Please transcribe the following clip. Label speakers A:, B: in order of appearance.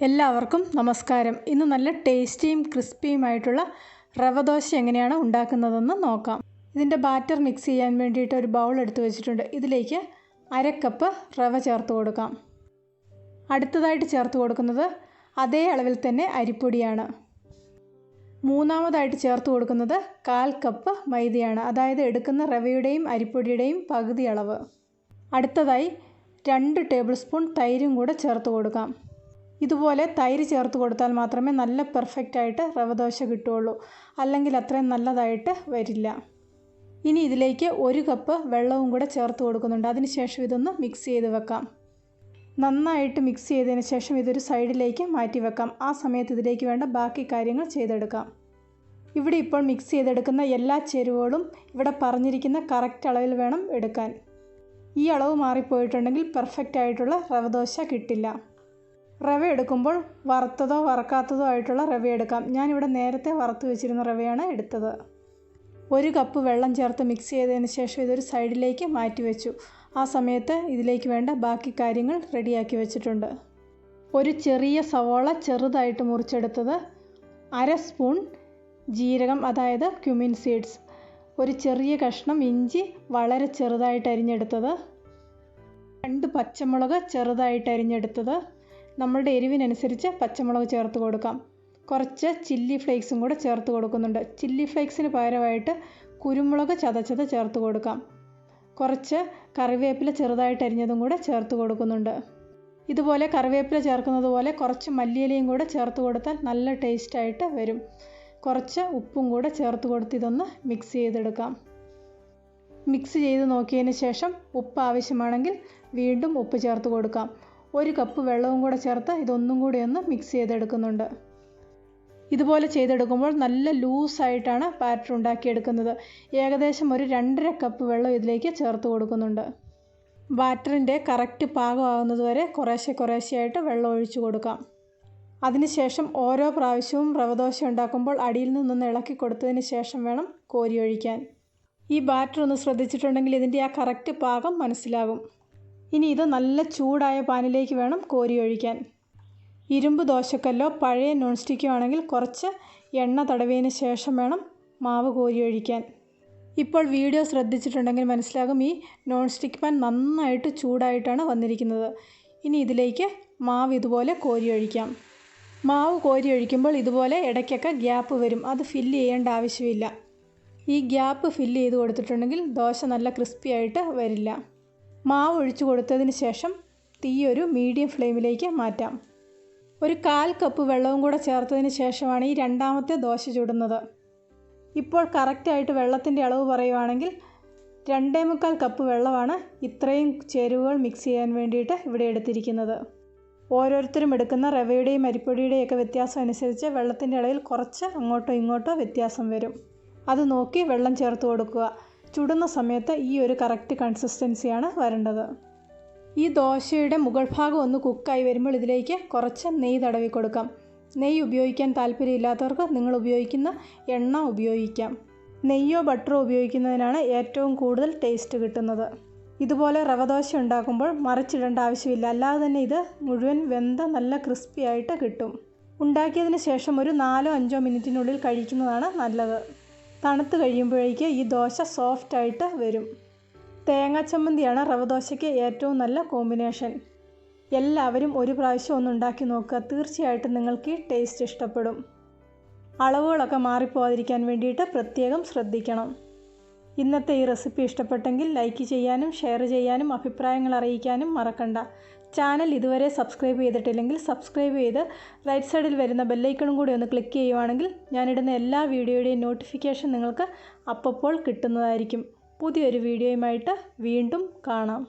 A: എല്ലാവർക്കും നമസ്കാരം. ഇന്ന് നല്ല ടേസ്റ്റിയും ക്രിസ്പിയുമായിട്ടുള്ള റവ ദോശ എങ്ങനെയാണ് ഉണ്ടാക്കുന്നതെന്ന് നോക്കാം. ഇതിൻ്റെ ബാറ്റർ മിക്സ് ചെയ്യാൻ വേണ്ടിയിട്ട് ഒരു ബൗൾ എടുത്ത് വെച്ചിട്ടുണ്ട്. ഇതിലേക്ക് 1/2 കപ്പ് റവ ചേർത്ത് കൊടുക്കാം. അടുത്തതായിട്ട് ചേർത്ത് കൊടുക്കുന്നത് അതേ അളവിൽ തന്നെ അരിപ്പൊടിയാണ്. മൂന്നാമതായിട്ട് ചേർത്ത് കൊടുക്കുന്നത് 1/4 കപ്പ് മൈദയാണ്. അതായത് എടുക്കുന്ന റവയുടെയും അരിപ്പൊടിയുടെയും പകുതി അളവ്. അടുത്തതായി 2 ടേബിൾ സ്പൂൺ തൈരും കൂടെ ചേർത്ത് കൊടുക്കാം. ഇതുപോലെ തൈര് ചേർത്ത് കൊടുത്താൽ മാത്രമേ നല്ല പെർഫെക്റ്റായിട്ട് റവ ദോശ കിട്ടുകയുള്ളൂ. അല്ലെങ്കിൽ അത്രയും നല്ലതായിട്ട് വരില്ല. ഇനി ഇതിലേക്ക് 1 കപ്പ് വെള്ളവും കൂടെ ചേർത്ത് കൊടുക്കുന്നുണ്ട്. അതിനുശേഷം ഇതൊന്ന് മിക്സ് ചെയ്ത് വെക്കാം. നന്നായിട്ട് മിക്സ് ചെയ്തതിന് ശേഷം ഇതൊരു സൈഡിലേക്ക് മാറ്റി വെക്കാം. ആ സമയത്ത് ഇതിലേക്ക് വേണ്ട ബാക്കി കാര്യങ്ങൾ ചെയ്തെടുക്കാം. ഇവിടെ ഇപ്പോൾ മിക്സ് ചെയ്തെടുക്കുന്ന എല്ലാ ചേരുവകളും ഇവിടെ പറഞ്ഞിരിക്കുന്ന കറക്റ്റ് അളവിൽ വേണം എടുക്കാൻ. ഈ അളവ് മാറിപ്പോയിട്ടുണ്ടെങ്കിൽ പെർഫെക്റ്റ് ആയിട്ടുള്ള റവ ദോശ കിട്ടില്ല. റവ എടുക്കുമ്പോൾ വറുത്തതോ വറക്കാത്തതോ ആയിട്ടുള്ള റവ എടുക്കാം. ഞാനിവിടെ നേരത്തെ വറുത്ത് വെച്ചിരുന്ന റവയാണ് എടുത്തത്. 1 കപ്പ് വെള്ളം ചേർത്ത് മിക്സ് ചെയ്തതിന് ശേഷം ഇതൊരു സൈഡിലേക്ക് മാറ്റി വെച്ചു. ആ സമയത്ത് ഇതിലേക്ക് വേണ്ട ബാക്കി കാര്യങ്ങൾ റെഡിയാക്കി വെച്ചിട്ടുണ്ട്. ഒരു ചെറിയ സവോള ചെറുതായിട്ട് മുറിച്ചെടുത്തത്, 1/2 സ്പൂൺ ജീരകം അതായത് ക്യുമിൻ സീഡ്സ്, ഒരു ചെറിയ കഷ്ണം ഇഞ്ചി വളരെ ചെറുതായിട്ട് അരിഞ്ഞെടുത്തത്, 2 പച്ചമുളക് ചെറുതായിട്ട് അരിഞ്ഞെടുത്തത്, നമ്മളുടെ എരിവിനനുസരിച്ച് പച്ചമുളക് ചേർത്ത് കൊടുക്കാം. കുറച്ച് ചില്ലി ഫ്ലേക്സും കൂടെ ചേർത്ത് കൊടുക്കുന്നുണ്ട്. ചില്ലി ഫ്ലേക്സിന് പകരമായിട്ട് കുരുമുളക് ചതച്ചത് ചേർത്ത് കൊടുക്കാം. കുറച്ച് കറിവേപ്പില ചെറുതായിട്ട് അരിഞ്ഞതും കൂടെ ചേർത്ത് കൊടുക്കുന്നുണ്ട്. ഇതുപോലെ കറിവേപ്പില ചേർക്കുന്നത് പോലെ കുറച്ച് മല്ലിയിലയും കൂടെ ചേർത്ത് കൊടുത്താൽ നല്ല ടേസ്റ്റായിട്ട് വരും. കുറച്ച് ഉപ്പും കൂടെ ചേർത്ത് കൊടുത്ത് ഇതൊന്ന് മിക്സ് ചെയ്തെടുക്കാം. മിക്സ് ചെയ്ത് നോക്കിയതിന് ശേഷം ഉപ്പ് ആവശ്യമാണെങ്കിൽ വീണ്ടും ഉപ്പ് ചേർത്ത് കൊടുക്കാം. 1 കപ്പ് വെള്ളവും കൂടെ ചേർത്ത് ഇതൊന്നും കൂടി ഒന്ന് മിക്സ് ചെയ്തെടുക്കുന്നുണ്ട്. ഇതുപോലെ ചെയ്തെടുക്കുമ്പോൾ നല്ല ലൂസായിട്ടാണ് ബാറ്റർ ഉണ്ടാക്കിയെടുക്കുന്നത്. ഏകദേശം ഒരു 2.5 കപ്പ് വെള്ളം ഇതിലേക്ക് ചേർത്ത് കൊടുക്കുന്നുണ്ട്. ബാറ്ററിൻ്റെ കറക്റ്റ് പാകമാകുന്നത് വരെ കുറേശ്ശെയായിട്ട് വെള്ളം ഒഴിച്ചു കൊടുക്കാം. അതിനുശേഷം ഓരോ പ്രാവശ്യവും റവ ദോശ ഉണ്ടാക്കുമ്പോൾ അടിയിൽ നിന്നൊന്ന് ഇളക്കി കൊടുത്തതിന് ശേഷം വേണം കോരി ഒഴിക്കാൻ. ഈ ബാറ്റർ ഒന്ന് ശ്രദ്ധിച്ചിട്ടുണ്ടെങ്കിൽ ഇതിൻ്റെ ആ കറക്റ്റ് പാകം മനസ്സിലാകും. ഇനി ഇത് നല്ല ചൂടായ പാനിലേക്ക് വേണം കോരി ഒഴിക്കാൻ. ഇരുമ്പ് ദോശക്കല്ലോ പഴയ നോൺ സ്റ്റിക്കോ ആണെങ്കിൽ കുറച്ച് എണ്ണ തടവിയതിന് ശേഷം വേണം മാവ് കോരി ഒഴിക്കാൻ. ഇപ്പോൾ വീഡിയോ ശ്രദ്ധിച്ചിട്ടുണ്ടെങ്കിൽ മനസ്സിലാകും ഈ നോൺ സ്റ്റിക്ക് പാൻ നന്നായിട്ട് ചൂടായിട്ടാണ് വന്നിരിക്കുന്നത്. ഇനി ഇതിലേക്ക് മാവ് ഇതുപോലെ കോരി ഒഴിക്കാം. മാവ് കോരി ഒഴിക്കുമ്പോൾ ഇതുപോലെ ഇടയ്ക്കൊക്കെ ഗ്യാപ്പ് വരും. അത് ഫില്ല് ചെയ്യേണ്ട ആവശ്യമില്ല. ഈ ഗ്യാപ്പ് ഫില്ല് ചെയ്ത് കൊടുത്തിട്ടുണ്ടെങ്കിൽ ദോശ നല്ല ക്രിസ്പി ആയിട്ട് വരില്ല. മാവ് ഒഴിച്ചു കൊടുത്തതിന് ശേഷം തീ ഒരു മീഡിയം ഫ്ലെയിമിലേക്ക് മാറ്റാം. ഒരു 1/4 കപ്പ് വെള്ളവും കൂടെ ചേർത്തതിന് ശേഷമാണ് ഈ രണ്ടാമത്തെ ദോശ ചുടുന്നത്. ഇപ്പോൾ കറക്റ്റായിട്ട് വെള്ളത്തിൻ്റെ അളവ് പറയുവാണെങ്കിൽ 2.25 കപ്പ് വെള്ളമാണ് ഇത്രയും ചേരുവകൾ മിക്സ് ചെയ്യാൻ വേണ്ടിയിട്ട് ഇവിടെ എടുത്തിരിക്കുന്നത്. ഓരോരുത്തരും എടുക്കുന്ന റവയുടെയും അരിപ്പൊടിയുടെയും ഒക്കെ വ്യത്യാസം അനുസരിച്ച് വെള്ളത്തിൻ്റെ അളവിൽ കുറച്ച് അങ്ങോട്ടോ ഇങ്ങോട്ടോ വ്യത്യാസം വരും. അത് നോക്കി വെള്ളം ചേർത്ത് കൊടുക്കുക. ചുടുന്ന സമയത്ത് ഈ ഒരു കറക്റ്റ് കൺസിസ്റ്റൻസിയാണ് വരേണ്ടത്. ഈ ദോശയുടെ മുകൾ ഭാഗം ഒന്ന് കുക്കായി വരുമ്പോൾ ഇതിലേക്ക് കുറച്ച് നെയ്യ് തടവി കൊടുക്കാം. നെയ്യ് ഉപയോഗിക്കാൻ താല്പര്യമില്ലാത്തവർക്ക് നിങ്ങൾ ഉപയോഗിക്കുന്ന എണ്ണ ഉപയോഗിക്കാം. നെയ്യോ ബട്ടറോ ഉപയോഗിക്കുന്നതിനാണ് ഏറ്റവും കൂടുതൽ ടേസ്റ്റ് കിട്ടുന്നത്. ഇതുപോലെ റവ ദോശ ഉണ്ടാക്കുമ്പോൾ മറിച്ചിടേണ്ട ആവശ്യമില്ല. അല്ലാതെ തന്നെ ഇത് മുഴുവൻ വെന്ത നല്ല ക്രിസ്പി ആയിട്ട് കിട്ടും. ഉണ്ടാക്കിയതിന് ശേഷം ഒരു 4-5 മിനിറ്റിനുള്ളിൽ കഴിക്കുന്നതാണ് നല്ലത്. തണുത്ത് കഴിയുമ്പോഴേക്ക് ഈ ദോശ സോഫ്റ്റായിട്ട് വരും. തേങ്ങാ ചമ്മന്തിയാണ് റവ ദോശയ്ക്ക് ഏറ്റവും നല്ല കോമ്പിനേഷൻ. എല്ലാവരും ഒരു പ്രാവശ്യം ഒന്ന് ഉണ്ടാക്കി നോക്കുക. തീർച്ചയായിട്ടും നിങ്ങൾക്ക് ഈ ടേസ്റ്റ് ഇഷ്ടപ്പെടും. അളവുകളൊക്കെ മാറിപ്പോകാതിരിക്കാൻ വേണ്ടിയിട്ട് പ്രത്യേകം ശ്രദ്ധിക്കണം. ഇന്നത്തെ ഈ റെസിപ്പി ഇഷ്ടപ്പെട്ടെങ്കിൽ ലൈക്ക് ചെയ്യാനും ഷെയർ ചെയ്യാനും അഭിപ്രായങ്ങൾ അറിയിക്കാനും മറക്കണ്ട. ചാനൽ ഇതുവരെ സബ്സ്ക്രൈബ് ചെയ്തിട്ടില്ലെങ്കിൽ സബ്സ്ക്രൈബ് ചെയ്ത് റൈറ്റ് സൈഡിൽ വരുന്ന ബെല്ലൈക്കണും കൂടി ഒന്ന് ക്ലിക്ക് ചെയ്യുവാണെങ്കിൽ ഞാനിടുന്ന എല്ലാ വീഡിയോയുടെയും നോട്ടിഫിക്കേഷൻ നിങ്ങൾക്ക് അപ്പോൾ കിട്ടുന്നതായിരിക്കും. പുതിയൊരു വീഡിയോയുമായിട്ട് വീണ്ടും കാണാം.